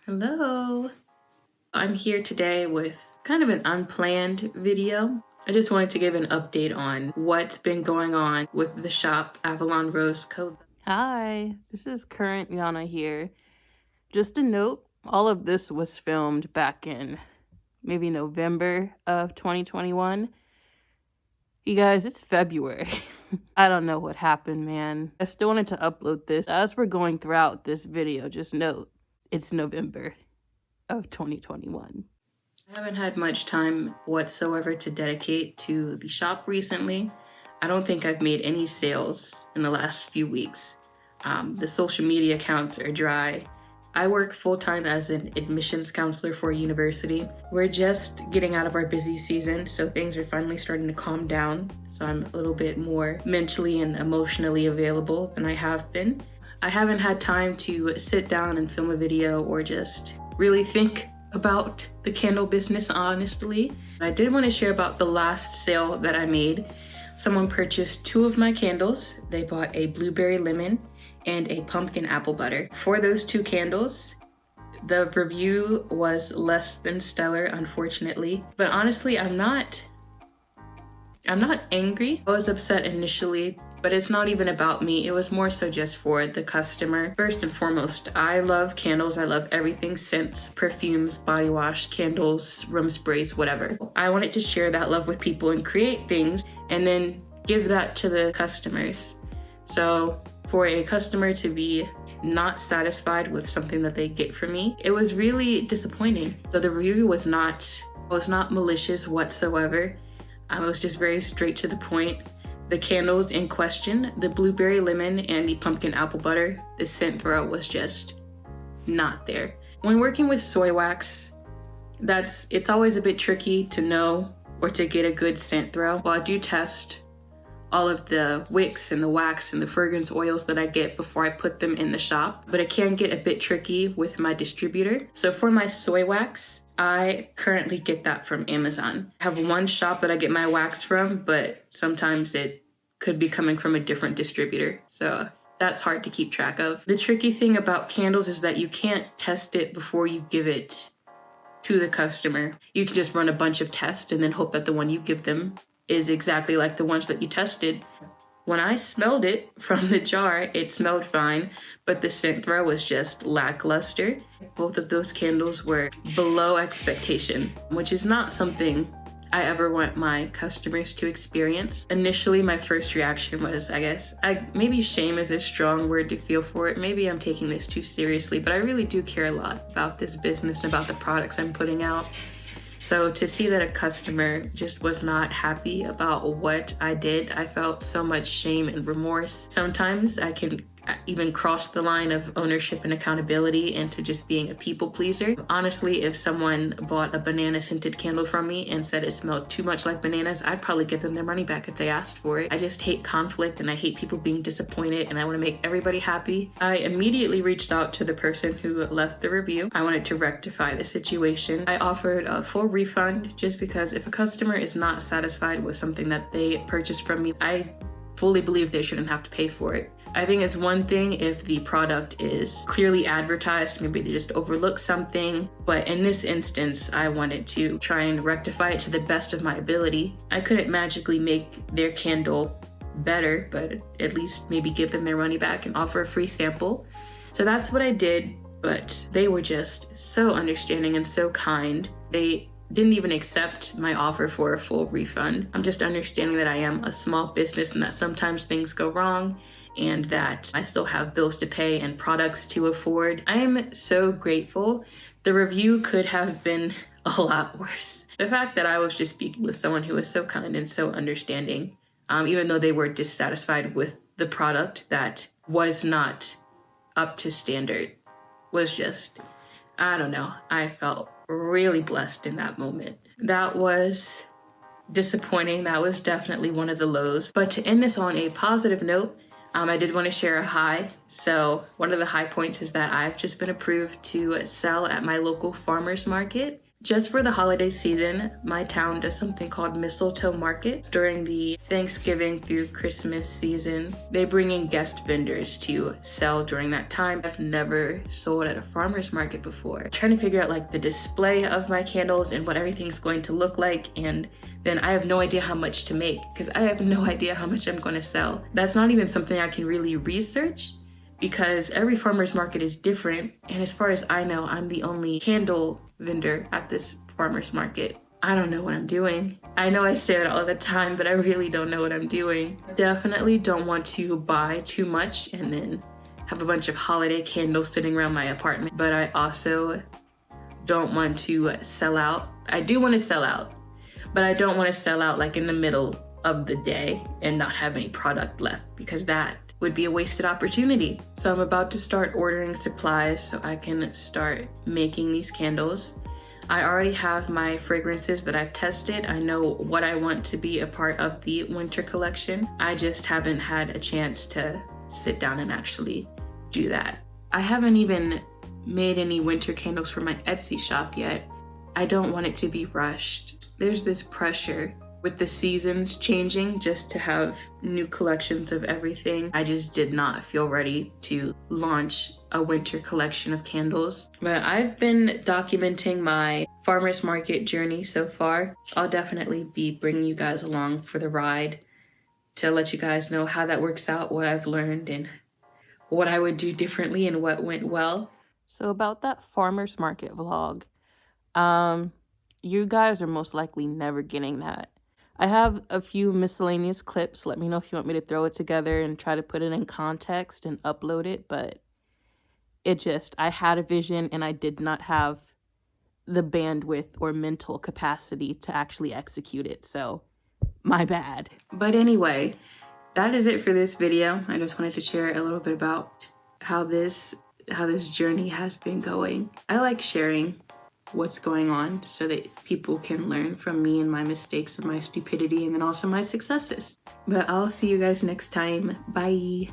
Hello. I'm here today with kind of an unplanned video. I just wanted to give an update on what's been going on with the shop Avalon Rose Co. Hi, this is Current Yana here. Just a note, all of this was filmed back in maybe November of 2021. You guys, it's February. I don't know what happened, man. I still wanted to upload this. As we're going throughout this video, just note, it's November of 2021. I haven't had much time whatsoever to dedicate to the shop recently. I don't think I've made any sales in the last few weeks. The social media accounts are dry. I work full-time as an admissions counselor for a university. We're just getting out of our busy season, so things are finally starting to calm down. So I'm a little bit more mentally and emotionally available than I have been. I haven't had time to sit down and film a video or just really think about the candle business, honestly. I did want to share about the last sale that I made. Someone purchased 2 of my candles. They bought a blueberry lemon and a pumpkin apple butter. For those 2 candles, the review was less than stellar, unfortunately. But honestly, I'm not angry. I was upset initially, but it's not even about me. It was more so just for the customer. First and foremost, I love candles. I love everything: scents, perfumes, body wash, candles, room sprays, whatever. I wanted to share that love with people and create things and then give that to the customers. So for a customer to be not satisfied with something that they get from me, it was really disappointing. So the review was not malicious whatsoever. I was just very straight to the point. The candles in question, the blueberry lemon and the pumpkin apple butter, the scent throw was just not there. When working with soy wax, it's always a bit tricky to know or to get a good scent throw. Well, I do test all of the wicks and the wax and the fragrance oils that I get before I put them in the shop, but it can get a bit tricky with my distributor. So for my soy wax, I currently get that from Amazon. I have one shop that I get my wax from, but sometimes it could be coming from a different distributor. So that's hard to keep track of. The tricky thing about candles is that you can't test it before you give it to the customer. You can just run a bunch of tests and then hope that the one you give them is exactly like the ones that you tested. When I smelled it from the jar, it smelled fine, but the scent throw was just lackluster. Both of those candles were below expectation, which is not something I ever want my customers to experience. Initially, my first reaction was, maybe shame is a strong word to feel for it. Maybe I'm taking this too seriously, but I really do care a lot about this business and about the products I'm putting out. So to see that a customer just was not happy about what I did, I felt so much shame and remorse. Sometimes I can even cross the line of ownership and accountability into just being a people pleaser. Honestly, if someone bought a banana scented candle from me and said it smelled too much like bananas, I'd probably give them their money back if they asked for it. I just hate conflict and I hate people being disappointed, and I want to make everybody happy. I immediately reached out to the person who left the review. I wanted to rectify the situation. I offered a full refund just because if a customer is not satisfied with something that they purchased from me, I fully believe they shouldn't have to pay for it. I think it's one thing if the product is clearly advertised, maybe they just overlook something, but in this instance, I wanted to try and rectify it to the best of my ability. I couldn't magically make their candle better, but at least maybe give them their money back and offer a free sample. So that's what I did, but they were just so understanding and so kind. They didn't even accept my offer for a full refund. I'm just understanding that I am a small business and that sometimes things go wrong and that I still have bills to pay and products to afford. I am so grateful. The review could have been a lot worse. The fact that I was just speaking with someone who was so kind and so understanding, even though they were dissatisfied with the product that was not up to standard, was just, I don't know. I felt really blessed in that moment. That was disappointing. That was definitely one of the lows. But to end this on a positive note, I did want to share a high. So one of the high points is that I've just been approved to sell at my local farmers market. Just for the holiday season, my town does something called Mistletoe Market. During the Thanksgiving through Christmas season, they bring in guest vendors to sell during that time. I've never sold at a farmer's market before. I'm trying to figure out like the display of my candles and what everything's going to look like, and then I have no idea how much to make because I have no idea how much I'm going to sell. That's not even something I can really research because every farmer's market is different, and as far as I know, I'm the only candle vendor at this farmer's market. I don't know what I'm doing. I know I say that all the time, but I really don't know what I'm doing. Definitely don't want to buy too much and then have a bunch of holiday candles sitting around my apartment, but I also don't want to sell out. I do want to sell out, but I don't want to sell out like in the middle of the day and not have any product left because that would be a wasted opportunity. So I'm about to start ordering supplies so I can start making these candles. I already have my fragrances that I've tested. I know what I want to be a part of the winter collection. I just haven't had a chance to sit down and actually do that. I haven't even made any winter candles for my Etsy shop yet. I don't want it to be rushed. There's this pressure with the seasons changing just to have new collections of everything. I just did not feel ready to launch a winter collection of candles. But I've been documenting my farmer's market journey so far. I'll definitely be bringing you guys along for the ride to let you guys know how that works out, what I've learned, and what I would do differently and what went well. So about that farmer's market vlog, you guys are most likely never getting that. I have a few miscellaneous clips. Let me know if you want me to throw it together and try to put it in context and upload it, but I had a vision and I did not have the bandwidth or mental capacity to actually execute it, so my bad. But anyway, that is it for this video. I just wanted to share a little bit about how this journey has been going. I like sharing what's going on so that people can learn from me and my mistakes and my stupidity and then also my successes. But I'll see you guys next time. Bye.